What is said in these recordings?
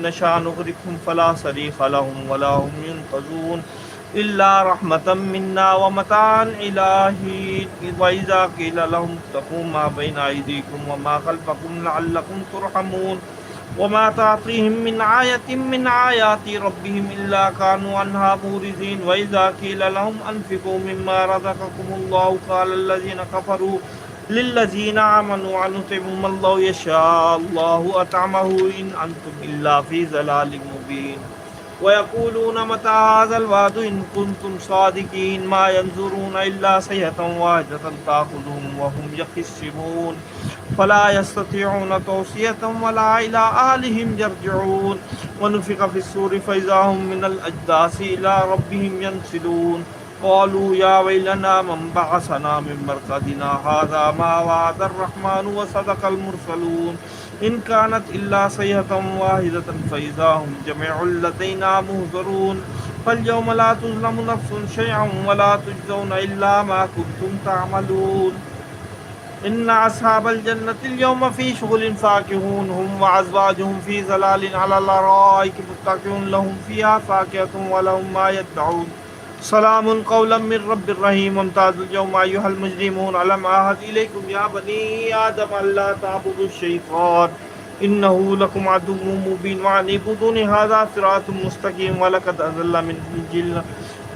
نشاء نغرقهم فلا صريخ لهم ولا هم ينقذون إلا رحمة منا ومتاعا إلى حين وإذا قيل لهم اتقوا ما بين أيديكم وما خلفكم لعلكم ترحمون وما تعطيهم من آية من آيات ربهم إلا كانوا عنها معرضين وإذا قيل لهم أنفقوا مما رزقكم الله قال الذين كفروا للذين آمنوا أنطعم من الله يشاء الله أطعمه إن أنتم إلا في ضلال مبين ويقولون متى هذا الوعد إن كنتم صادقين ما ينظرون إلا صيحة واحدة تأخذهم وهم يخصمون فلا يستطيعون توصية ولا إلى أهلهم يرجعون ونفخ في الصور فإذا هم من الأجداث إلى ربهم ينسلون قالوا يا ويلنا من بعثنا من مرقدنا هذا ما وعد الرحمن وصدق المرسلون إن كانت إلا صيحة واحدة فإذا هم جميع لدينا مهضرون فاليوم لا تظلم نفس شيئا ولا تجزون إلا ما كنتم تعملون إن أصحاب الجنة اليوم في شغل فاكهون هم وأزواجهم في ظلال على الأرائك متكئون لهم فيها فاكهة ولهم ما يدعون سلام قولا من رب الرحيم وامتازوا اليوم أيها المجرمون ألم أعهد إليكم يا بني آدم ألا تعبدوا الشيطان إنه لكم عدو مبين وأن اعبدوني هذا صراط مستقيم ولقد أضل منكم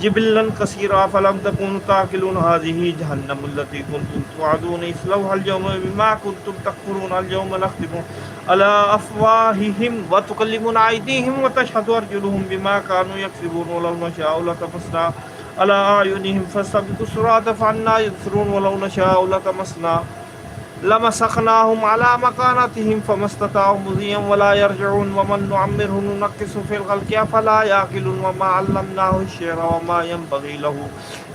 جبلا كثيرا فلم تكونوا تعقلون هذه جهنم التي كنتم توعدون اصلوها اليوم بما كنتم تكفرون اليوم نختم على أفواههم وتكلمنا أيديهم وتشهد أرجلهم بما كانوا يكسبون ولو نشاء لطمسنا على أعينهم فاستبقوا الصراط فأنى يبصرون ولو نشاء لمسخناهم على مكانتهم فما استطاعوا مضيا ولا يرجعون ومن نعمره ننقص في الخلق أفلا يعقلون وما علمناه الشعر وما ينبغي له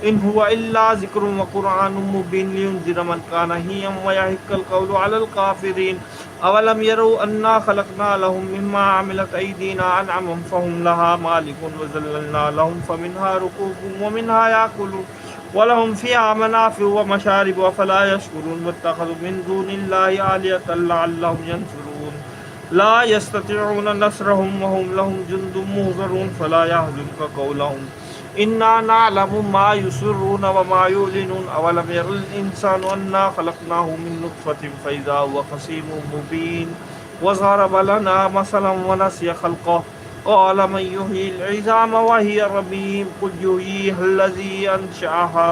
إن هو إلا ذكر وقرآن مبين لينذر من كان حيا ويحق القول على الكافرين أولم يروا أنا خلقنا لهم مما عملت أيدينا أنعاما فهم لها مالكون وذللنا لهم فمنها ركوبهم ومنها يأكلون ولهم فيها منافع ومشارب أفلا يشكرون واتخذوا من دون الله آلهة لعلهم ينصرون لا يستطيعون نصرهم وهم لهم جند مهضرون فلا يحزنك قولهم إنا نعلم ما يسرون وما يعلنون أولم ير الإنسان أنا خلقناه من نطفة فإذا هو خصيم مبين وضرب لنا مثلا ونسي خلقه قال من يحيي العظام وهي رميم قل يحييها الذي أنشأها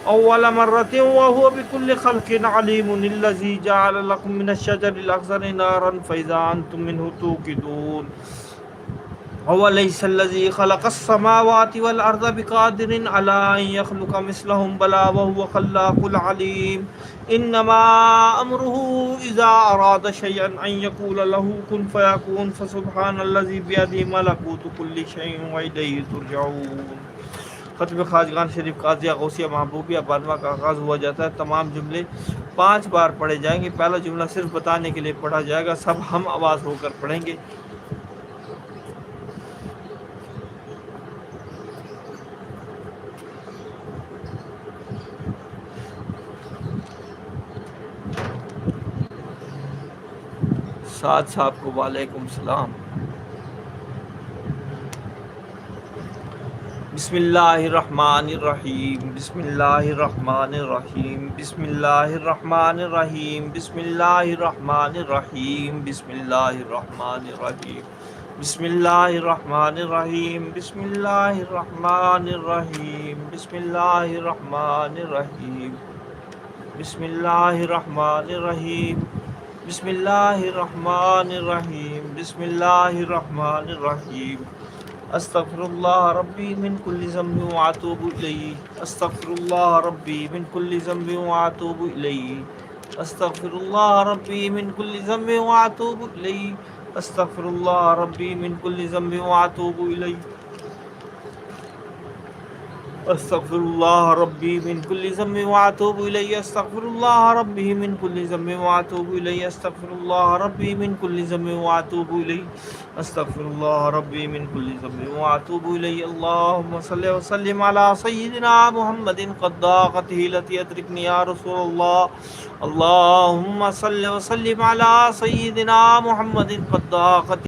أول مرة وهو بكل خلق عليم الذي جعل لكم من الشجر الأخضر نارا فإذا أنتم منه توقدون أوليس الذي خلق السماوات والأرض بقادر على أن يخلق مثلهم بلى وهو خلاق العليم إنما أمره إذا أراد شيئا أن يقول له كن فيكون فسبحان الذي بيده ملكوت كل شيء وإليه ترجعون. ختم خواجگان شریف قاضیہ غوثیہ محبوبیہ بانوا کا آغاز ہوا جاتا ہے. تمام جملے 5 بار پڑھے جائیں گے. پہلا جملہ صرف بتانے کے لیے پڑھا جائے گا, سب ہم آواز ہو کر پڑھیں گے. سعد صاحب کو وعلیکم السلام. بسم اللہ الرحمن الرحیم بسم اللہ الرحمن الرحیم بسم اللہ الرحمن الرحیم بسم اللہ الرحمن الرحیم بسم اللہ الرحمن الرحیم بسم اللہ الرحمن الرحیم بسم اللہ الرحمن الرحیم بسم اللہ الرحمن الرحیم بسم اللہ الرحمن الرحیم بسم اللہ الرحمن الرحیم بسم اللہ الرحمن الرحیم استغفر اللہ ربی من کل ذنب واتوب الیہ استغفر اللہ ربی من کل ذنب واتوب الیہ استغفر اللہ ربی من کل ذنب واتوب الیہ استغفر اللہ ربی من کل ذنب واتوب الیہ استغفر اللہ ربی من کل ذنب واتوب الیہ استغفر اللہ ربی من کل ذنب واتوب الیہ استغفر اللہ ربی من کل ذنب واتوب الیہ استغفر اللہ ربی من کل ذنب واتوب الیہ. اللہم صلی وسلم علی سیدنا محمد قد ضاقت حیلتی ادرکنی یا رسول اللہ. اللہم صلی وسلم علی سیدنا محمد قد ضاقت